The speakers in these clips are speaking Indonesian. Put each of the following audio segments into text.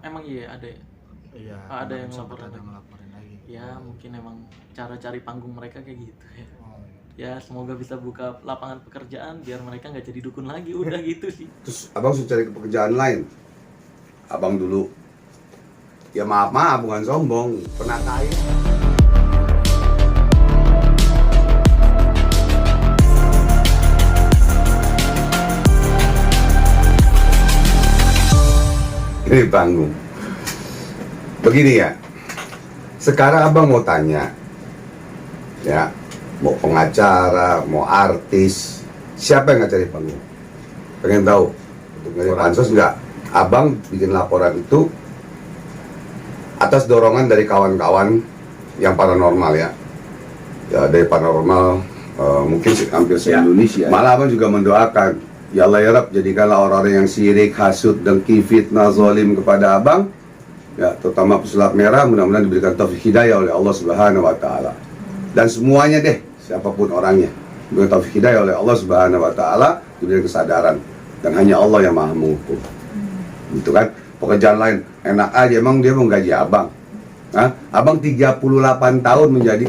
emang iya ada ya. Iya. Ada yang sempat laporan ada lagi. ngelaporin lagi. Ya mungkin emang cara cari panggung mereka kayak gitu ya. Oh, Ya semoga bisa buka lapangan pekerjaan biar mereka nggak jadi dukun lagi, udah gitu sih. Terus abang sudah cari pekerjaan lain. Abang dulu, ya maaf bukan sombong, pernah kaya. Ini panggung. Begini ya, sekarang abang mau tanya, ya, mau pengacara, mau artis, siapa yang nggak cari panggung? Pengen tahu? Untuk nyari pansos nggak? Abang bikin laporan itu atas dorongan dari kawan-kawan yang paranormal ya. Ya dari paranormal mungkin hampir se-Indonesia. Malah abang juga mendoakan, ya Allah ya Rabb, jadikanlah orang-orang yang syirik, hasud, dengki, fitnah, zalim kepada abang, ya terutama pesulap merah, mudah-mudahan diberikan taufik hidayah oleh Allah Subhanahu wa taala. Dan semuanya deh, siapapun orangnya, diberikan taufik hidayah oleh Allah Subhanahu wa taala, diberikan kesadaran, dan hanya Allah yang Maha menghukum. Gitu kan? Pekerjaan lain enak aja, emang dia mau gaji abang? Hah? Abang 38 tahun menjadi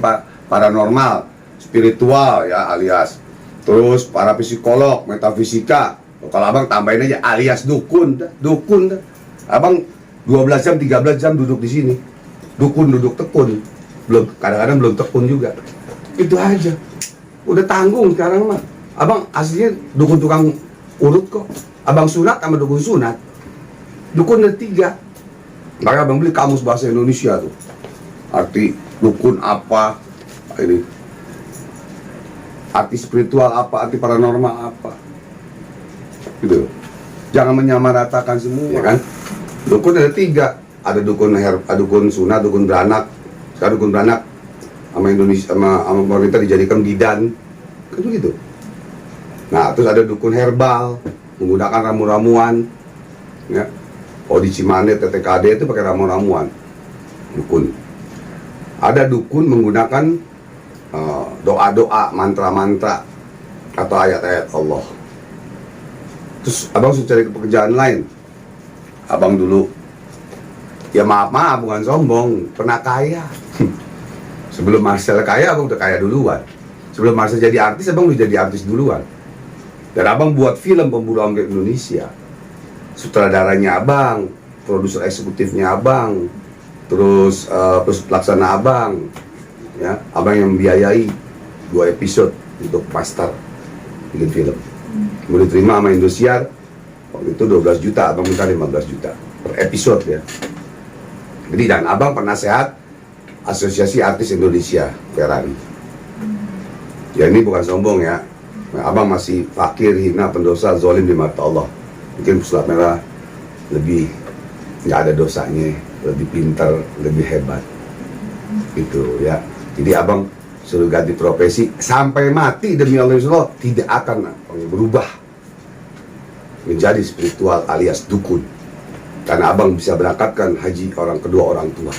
paranormal, spiritual ya alias. Terus para psikolog, metafisika. Kalau abang tambahin aja alias dukun, dukun. Abang 12 jam, 13 jam duduk di sini. Dukun, duduk tekun. Belum, kadang-kadang belum tekun juga. Itu aja. Udah tanggung sekarang mah. Abang aslinya dukun tukang urut kok. Abang sunat sama dukun sunat. Dukun ada 3. Maka abang beli kamus bahasa Indonesia tuh. Arti dukun apa? Ini. Arti spiritual apa, arti paranormal apa. Gitu. Jangan menyamaratakan semua, ya kan? Dukun ada 3. Ada dukun sunat, dukun beranak. Sekarang dukun beranak sama Indonesia sama pemerintah dijadikan bidan. Kan begitu. Nah, terus ada dukun herbal, menggunakan ramu-ramuan. Ya. Oh di Cimanet, TTKD itu pakai ramu-ramuan. Dukun. Ada dukun menggunakan doa-doa, mantra-mantra atau ayat-ayat Allah. Terus abang sudah cari pekerjaan lain. Abang dulu, ya maaf bukan sombong, pernah kaya. Sebelum Marcel kaya, abang udah kaya duluan. Sebelum Marcel jadi artis, abang udah jadi artis duluan. Dan abang buat film Pemburu Anggrek Indonesia. Sutradaranya abang, produser eksekutifnya abang, terus pelaksana abang, ya, abang yang membiayai 2 episode untuk master bikin film. Mau diterima sama Indosiar, waktu itu 12 juta, abang minta 15 juta per episode ya. Jadi dan abang penasehat Asosiasi Artis Indonesia, Ferrari. Ya ini bukan sombong ya, abang masih fakir, hina, pendosa, zalim di mata Allah. Mungkin pesulap merah lebih nggak ada dosanya, lebih pintar, lebih hebat, gitu ya. Jadi abang suruh ganti profesi sampai mati demi Allah tidak akan berubah menjadi spiritual alias dukun, karena abang bisa berangkatkan haji kedua orang tua,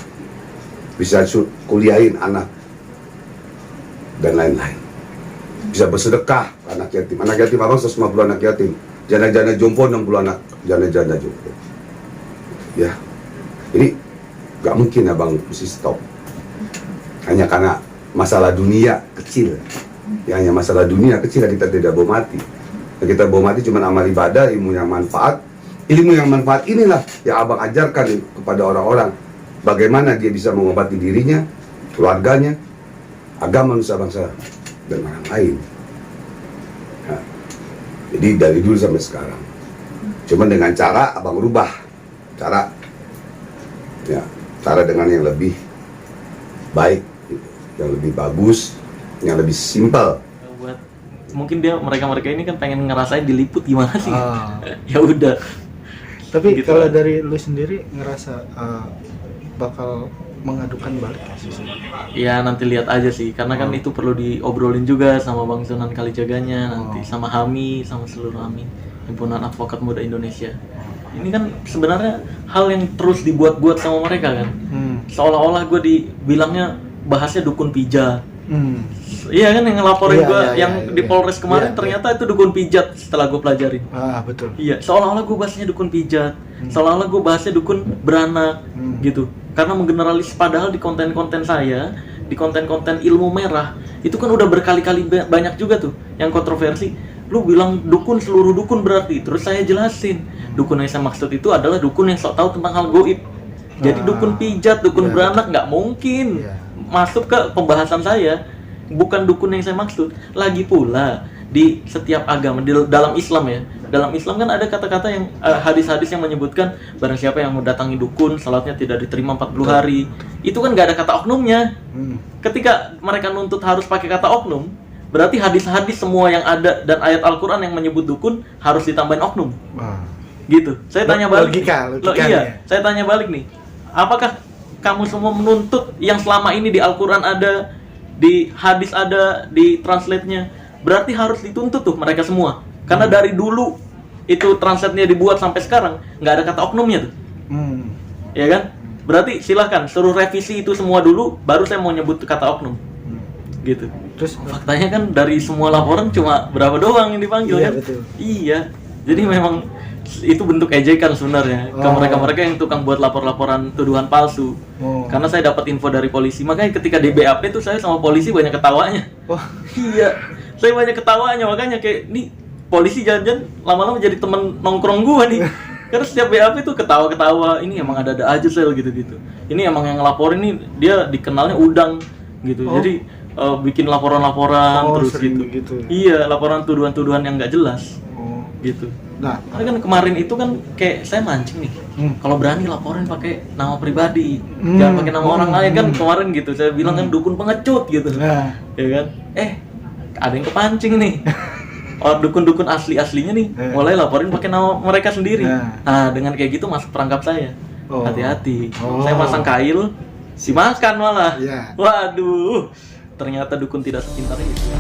bisa kuliahin anak dan lain-lain, bisa bersedekah anak yatim abang 150 anak yatim, janda-janda jompo 60 anak janda-janda jompo. Ya, ini gak mungkin abang mesti stop hanya karena masalah dunia kecil. Ya hanya masalah dunia kecil, kita tidak bawa mati. Yang kita bawa mati cuma amal ibadah, ilmu yang manfaat. Ilmu yang manfaat inilah yang abang ajarkan kepada orang-orang, bagaimana dia bisa mengobati dirinya, keluarganya, agama nusa bangsa dan orang lain. Nah, jadi dari dulu sampai sekarang, cuman dengan cara abang rubah cara dengan yang lebih baik, yang lebih bagus, yang lebih simpel. Buat mungkin mereka ini kan pengen ngerasain diliput gimana sih. Ya udah. Tapi gitu kalau kan. dari lu sendiri ngerasa bakal mengadukan balik sih? Ya nanti lihat aja sih, karena kan itu perlu diobrolin juga sama Bang Sunan Kalijaganya, nanti sama HAMI, sama seluruh HAMI, Himpunan Advokat Muda Indonesia. Ini kan sebenarnya hal yang terus dibuat-buat sama mereka kan. Seolah-olah gue dibilangnya bahasnya dukun pijat. Iya kan yang ngelaporin gue yang di Polres kemarin ternyata itu dukun pijat setelah gue pelajarin. Betul. Iya, seolah-olah gue bahasnya dukun pijat. Seolah-olah gue bahasnya dukun beranak gitu. Karena menggeneralis, padahal di konten-konten saya, di konten-konten ilmu merah, itu kan udah berkali-kali banyak juga tuh yang kontroversi. Lu bilang dukun, seluruh dukun berarti. Terus saya jelasin, dukun yang saya maksud itu adalah dukun yang sok tahu tentang hal goib. Jadi dukun pijat, dukun beranak nggak mungkin masuk ke pembahasan saya. Bukan dukun yang saya maksud. Lagi pula di setiap agama, dalam Islam ya, dalam Islam kan ada kata-kata yang hadis-hadis yang menyebutkan barang siapa yang mendatangi dukun, salatnya tidak diterima 40 hari. Itu kan nggak ada kata oknumnya. Ketika mereka nuntut harus pakai kata oknum, berarti hadis-hadis semua yang ada dan ayat Al-Quran yang menyebut dukun harus ditambahin oknum. Gitu. Saya tanya balik. Iya, saya tanya balik nih. Apakah kamu semua menuntut yang selama ini di Al-Quran ada, di hadis ada, di translate-nya, berarti harus dituntut tuh mereka semua. Karena dari dulu itu translate-nya dibuat sampai sekarang nggak ada kata oknumnya tuh. Ya kan? Berarti silahkan suruh revisi itu semua dulu, baru saya mau nyebut kata oknum. Gitu. Terus faktanya kan dari semua laporan cuma berapa doang yang dipanggil kan? Betul. Iya. Jadi memang itu bentuk ejekan sebenarnya ke mereka-mereka yang tukang buat laporan tuduhan palsu. Karena saya dapat info dari polisi, makanya ketika di BAP tuh saya sama polisi banyak ketawanya. Iya, saya banyak ketawanya, makanya kayak nih polisi jangan-jangan lama-lama jadi temen nongkrong gua nih. Karena setiap BAP tuh ketawa-ketawa, ini emang ada aja sel gitu-gitu. Ini emang yang ngelaporin nih dia dikenalnya udang gitu. Jadi bikin laporan-laporan terus gitu. Iya, laporan tuduhan-tuduhan yang nggak jelas. Gitu. Nah, kan kemarin itu kan kayak saya mancing nih. Kalau berani laporin pakai nama pribadi, jangan pakai nama orang lain kan kemarin gitu. Saya bilang kan dukun pengecut gitu. Ya kan? Ada yang kepancing nih. Dukun-dukun asli-aslinya nih mulai laporin pakai nama mereka sendiri. Nah, dengan kayak gitu masuk perangkap saya. Hati-hati. Saya pasang kail, si makan malah. Waduh. Ternyata dukun tidak sepintar itu.